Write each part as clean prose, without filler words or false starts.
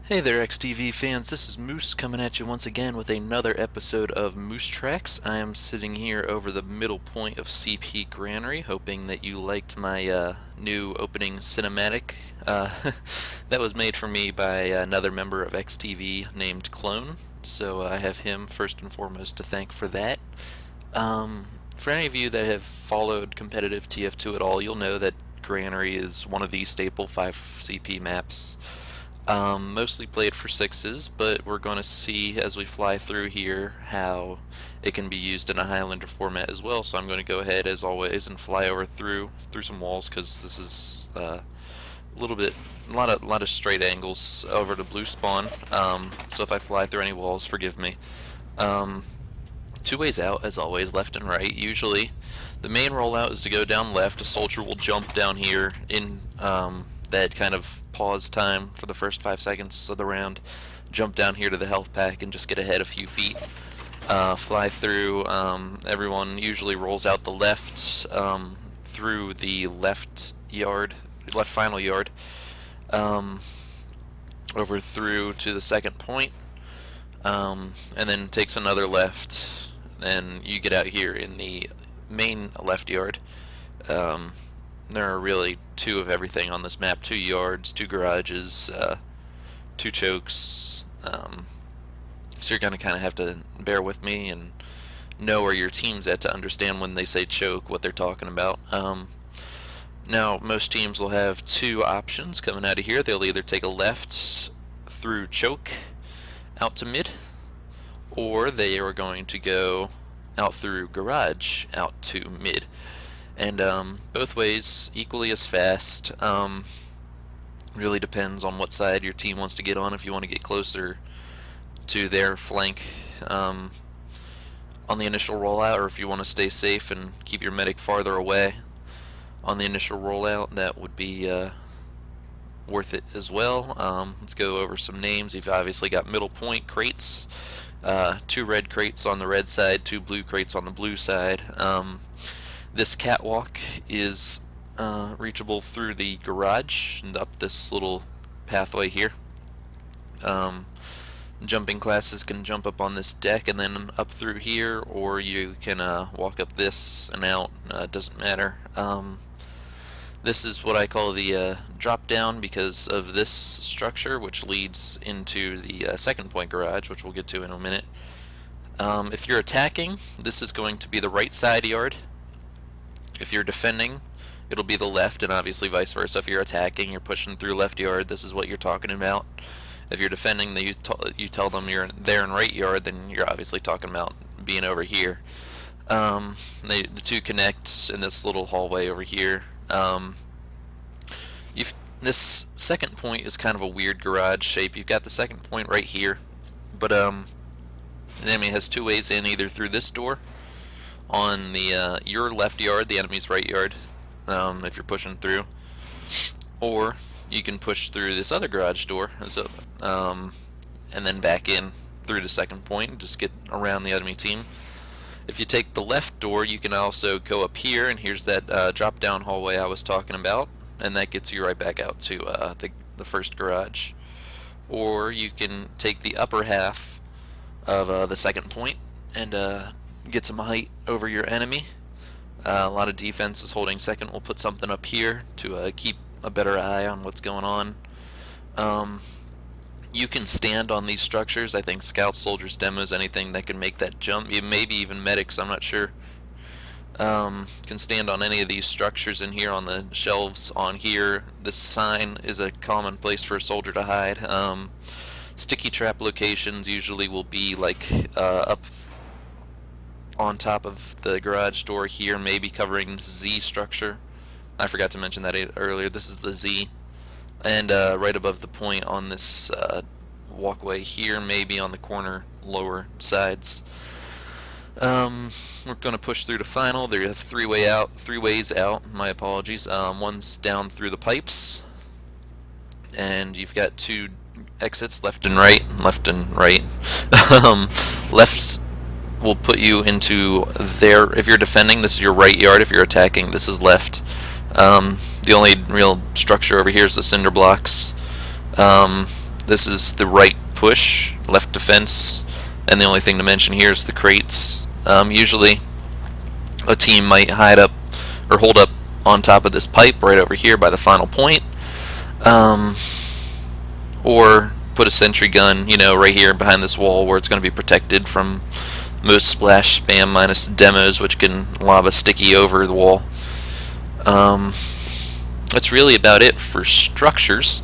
Hey there, XTV fans. This is Moose coming at you once again with another episode of Moose Tracks. I am sitting here over the middle point of CP Granary, hoping that you liked my new opening cinematic that was made for me by another member of XTV named Clone. So I have him first and foremost to thank for that. For any of you that have followed competitive TF2 at all, you'll know that Granary is one of the staple 5CP maps. Mostly played for sixes, but we're going to see as we fly through here how it can be used in a Highlander format as well. So I'm going to go ahead as always and fly over through some walls because this is a lot of straight angles over to blue spawn. So if I fly through any walls, forgive me. Two ways out as always, left and right. Usually, the main rollout is to go down left. A soldier will jump down here in that kind of pause time for the first 5 seconds of the round, jump down here to the health pack and just get ahead a few feet, fly through. Everyone usually rolls out the left through the left final yard, over through to the second point, and then takes another left, and you get out here in the main left yard. There are really two of everything on this map: 2 yards, 2 garages, 2 chokes. So you're gonna kind of have to bear with me and know where your team's at to understand when they say choke what they're talking about. Now most teams will have 2 options coming out of here. They'll either take a left through choke out to mid, or they are going to go out through garage out to mid. And both ways equally as fast. Really depends on what side your team wants to get on. If you want to get closer to their flank on the initial rollout, or if you want to stay safe and keep your medic farther away on the initial rollout, that would be worth it as well. Let's go over some names. You've obviously got middle point crates, 2 red crates on the red side, 2 blue crates on the blue side. This catwalk is reachable through the garage and up this little pathway here. Jumping classes can jump up on this deck and then up through here, or you can walk up this and out. It doesn't matter. This is what I call the drop down because of this structure, which leads into the second point garage, which we'll get to in a minute. If you're attacking, this is going to be the right side yard. If you're defending, it'll be the left, and obviously vice versa. If you're attacking, you're pushing through left yard, this is what you're talking about. If you're defending, you tell them you're there in right yard, then you're obviously talking about being over here. The 2 connect in this little hallway over here. This second point is kind of a weird garage shape. You've got the second point right here, but the enemy has 2 ways in, either through this door on the your left yard, the enemy's right yard, if you're pushing through, or you can push through this other garage door, so, and then back in through the second point and just get around the enemy team. If you take the left door, you can also go up here, and here's that drop down hallway I was talking about, and that gets you right back out to the first garage. Or you can take the upper half of the second point and get some height over your enemy. A lot of defenses holding second will put something up here to keep a better eye on what's going on. You can stand on these structures. I think scouts, soldiers, demos, anything that can make that jump, maybe even medics, I'm not sure, can stand on any of these structures in here on the shelves on here. This sign is a common place for a soldier to hide. Sticky trap locations usually will be like up on top of the garage door here, maybe covering Z structure. I forgot to mention that earlier. This is the Z, and right above the point on this walkway here, maybe on the corner lower sides. We're going to push through to final. There are 3 ways out. My apologies. One's down through the pipes, and you've got 2 exits, left and right. Left will put you into there. If you're defending, this is your right yard. If you're attacking, this is left. The only real structure over here is the cinder blocks. This is the right push, left defense, and the only thing to mention here is the crates. Usually a team might hide up or hold up on top of this pipe right over here by the final point, or put a sentry gun, you know, right here behind this wall where it's going to be protected from most splash spam minus demos, which can lob a sticky over the wall. That's really about it for structures.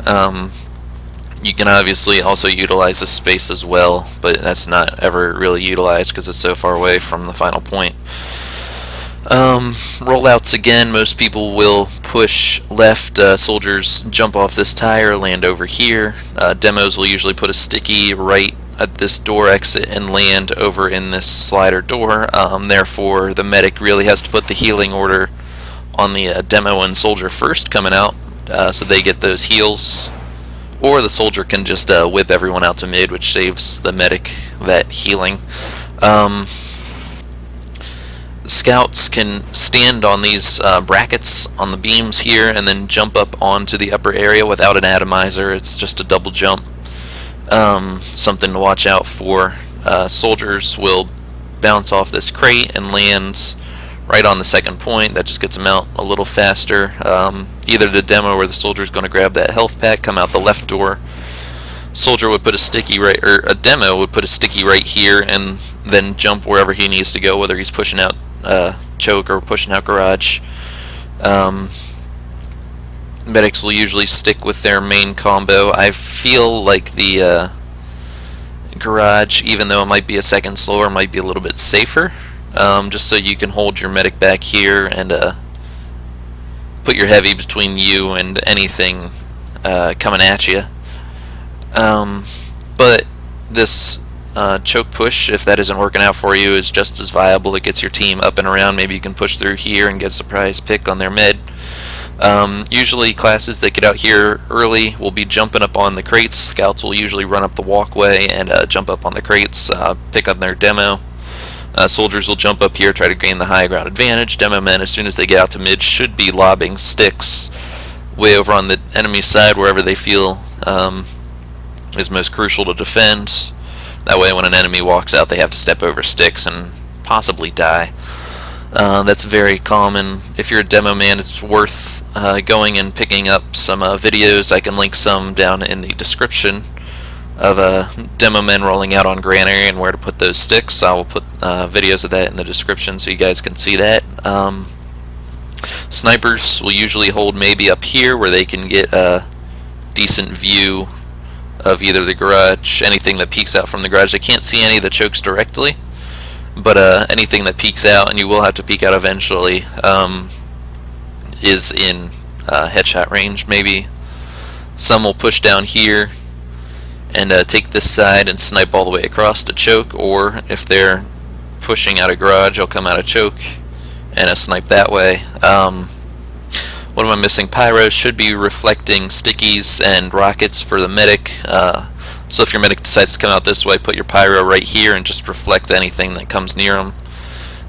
You can obviously also utilize this space as well, but that's not ever really utilized because it's so far away from the final point. Rollouts again, most people will push left, soldiers jump off this tire, land over here. Demos will usually put a sticky right at this door exit and land over in this slider door. Therefore the medic really has to put the healing order on the demo and soldier first coming out, so they get those heals, or the soldier can just whip everyone out to mid, which saves the medic that healing. Scouts can stand on these brackets on the beams here and then jump up onto the upper area without an atomizer. It's just a double jump. Something to watch out for. Soldiers will bounce off this crate and land right on the second point. That just gets them out a little faster. Either the demo or the soldier is going to grab that health pack, come out the left door. Soldier would put a sticky right, or a demo would put a sticky right here and then jump wherever he needs to go, whether he's pushing out choke or pushing out garage. Medics will usually stick with their main combo. I feel like the garage, even though it might be a second slower, might be a little bit safer, just so you can hold your medic back here and put your heavy between you and anything coming at you. But this choke push, if that isn't working out for you, is just as viable. It gets your team up and around. Maybe you can push through here and get a surprise pick on their med. Usually classes that get out here early will be jumping up on the crates. Scouts will usually run up the walkway and jump up on the crates, pick up their demo. Soldiers will jump up here, try to gain the high ground advantage. Demo men, as soon as they get out to mid, should be lobbing sticks way over on the enemy side, wherever they feel is most crucial to defend. That way when an enemy walks out, they have to step over sticks and possibly die. That's very common. If you're a demo man, it's worth going and picking up some videos. I can link some down in the description of demo men rolling out on Granary and where to put those sticks. I will put videos of that in the description so you guys can see that. Snipers will usually hold maybe up here where they can get a decent view of either the garage, anything that peeks out from the garage. They can't see any of the chokes directly, but anything that peeks out, and you will have to peek out eventually, is in headshot range. Maybe some will push down here and take this side and snipe all the way across to choke, or if they're pushing out a garage, they'll come out of choke and snipe that way. What am I missing? Pyros should be reflecting stickies and rockets for the medic. So if your medic decides to come out this way, put your pyro right here and just reflect anything that comes near them.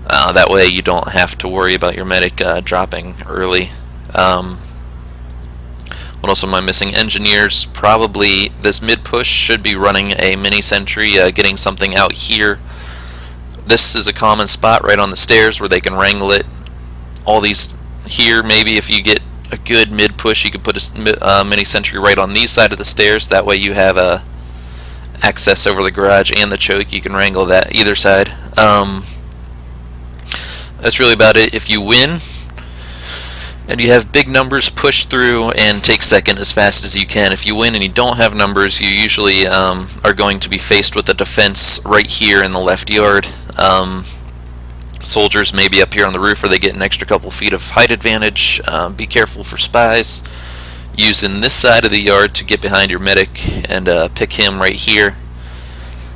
That way you don't have to worry about your medic dropping early. What else am I missing? Engineers, probably this mid push should be running a mini sentry, getting something out here. This is a common spot right on the stairs where they can wrangle it. All these here, maybe if you get a good mid push, you could put a mini sentry right on these side of the stairs. That way you have access over the garage and the choke. You can wrangle that either side. That's really about it. If you win and you have big numbers, push through and take second as fast as you can. If you win and you don't have numbers, you usually are going to be faced with a defense right here in the left yard. Soldiers may be up here on the roof where they get an extra couple feet of height advantage. Be careful for spies. Using this side of the yard to get behind your medic and pick him right here.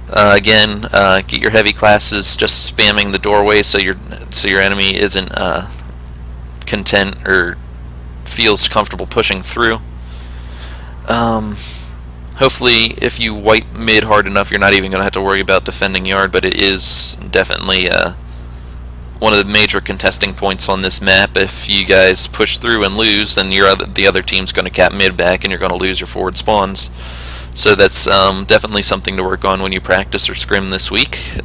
Again, get your heavy classes just spamming the doorway so your enemy isn't content or feels comfortable pushing through. Hopefully if you wipe mid hard enough, you're not even going to have to worry about defending yard, but it is definitely one of the major contesting points on this map. If you guys push through and lose, then the other team's going to cap mid back and you're going to lose your forward spawns. So that's definitely something to work on when you practice or scrim this week.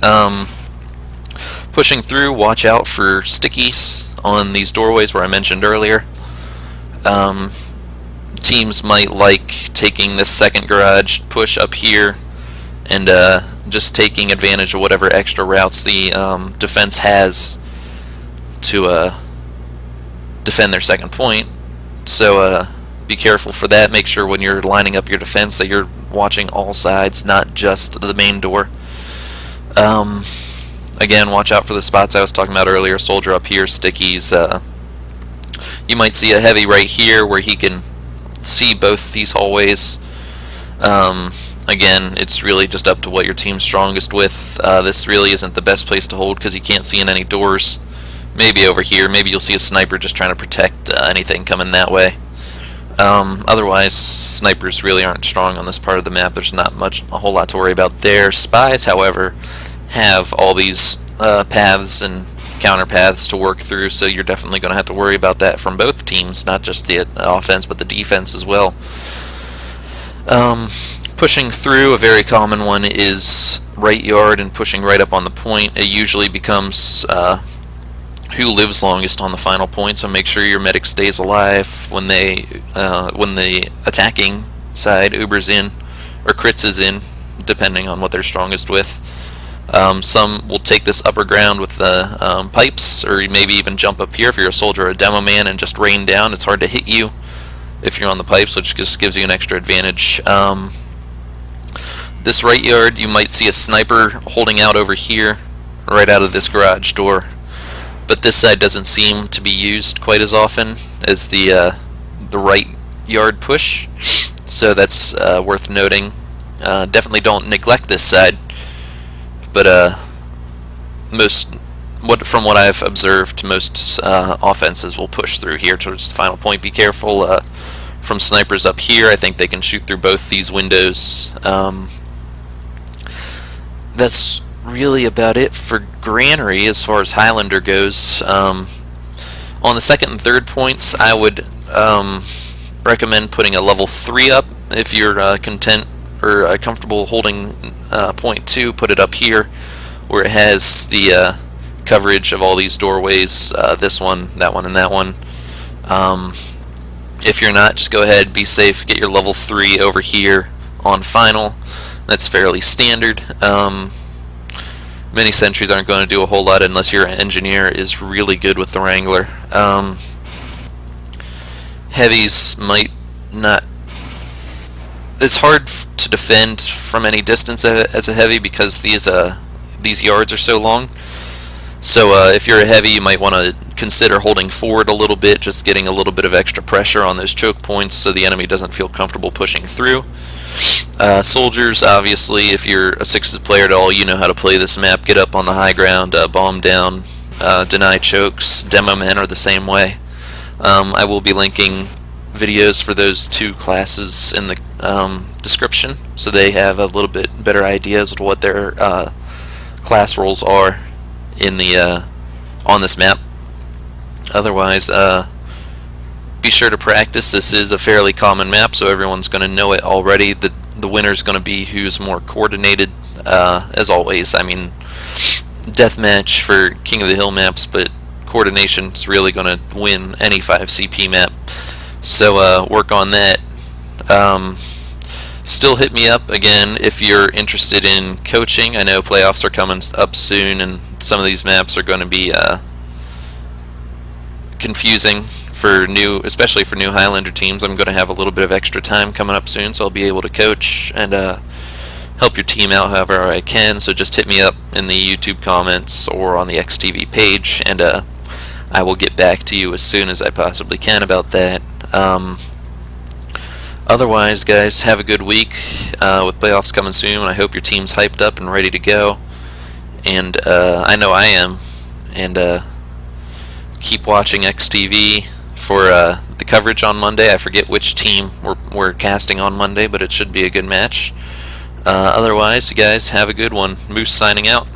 Pushing through, watch out for stickies on these doorways where I mentioned earlier. Teams might like taking this second garage push up here and just taking advantage of whatever extra routes the defense has to defend their second point. So be careful for that. Make sure when you're lining up your defense that you're watching all sides, not just the main door. Again, watch out for the spots I was talking about earlier. Soldier up here, stickies. You might see a heavy right here where he can see both these hallways. Again, it's really just up to what your team's strongest with. This really isn't the best place to hold because you can't see in any doors. Maybe over here, maybe you'll see a sniper just trying to protect anything coming that way. Otherwise, snipers really aren't strong on this part of the map. There's not a whole lot to worry about there. Spies, however, have all these paths and counter paths to work through, so you're definitely going to have to worry about that from both teams, not just the offense but the defense as well. Pushing through, a very common one is right yard and pushing right up on the point. It usually becomes who lives longest on the final point, so make sure your medic stays alive when the attacking side Ubers in or crits is in, depending on what they're strongest with. Some will take this upper ground with the pipes, or maybe even jump up here if you're a soldier or a demo man and just rain down. It's hard to hit you if you're on the pipes, which just gives you an extra advantage. This right yard, you might see a sniper holding out over here, right out of this garage door. But this side doesn't seem to be used quite as often as the right yard push, so that's worth noting. Definitely don't neglect this side, but from what I've observed, most offenses will push through here towards the final point. Be careful from snipers up here. I think they can shoot through both these windows. That's really about it for Granary as far as Highlander goes. On the second and third points, I would recommend putting a level 3 up if you're content or comfortable holding point 2. Put it up here where it has the coverage of all these doorways, this one, that one, and that one. If you're not, just go ahead, be safe, get your level 3 over here on final. That's fairly standard. Many sentries aren't going to do a whole lot unless your engineer is really good with the Wrangler. Heavies might not... It's hard to defend from any distance as a heavy because these yards are so long. So if you're a heavy, you might want to consider holding forward a little bit, just getting a little bit of extra pressure on those choke points so the enemy doesn't feel comfortable pushing through. Soldiers, obviously, if you're a 6's player at all, you know how to play this map. Get up on the high ground, bomb down, deny chokes. Demo men are the same way. I will be linking videos for those two classes in the description, so they have a little bit better ideas of what their class roles are in the on this map. Otherwise, be sure to practice. This is a fairly common map, so everyone's going to know it already. The winner's going to be who's more coordinated, as always. I mean, deathmatch for King of the Hill maps, but coordination's really going to win any 5CP map. So work on that. Still hit me up again if you're interested in coaching. I know playoffs are coming up soon, and some of these maps are going to be confusing for especially for new Highlander teams. I'm going to have a little bit of extra time coming up soon, so I'll be able to coach and help your team out however I can. So just hit me up in the YouTube comments or on the XTV page, and I will get back to you as soon as I possibly can about that. Otherwise, guys, have a good week with playoffs coming soon. I hope your team's hyped up and ready to go, and I know I am. And keep watching XTV for the coverage on Monday. I forget which team we're casting on Monday, but it should be a good match. Otherwise, you guys have a good one. Moose signing out.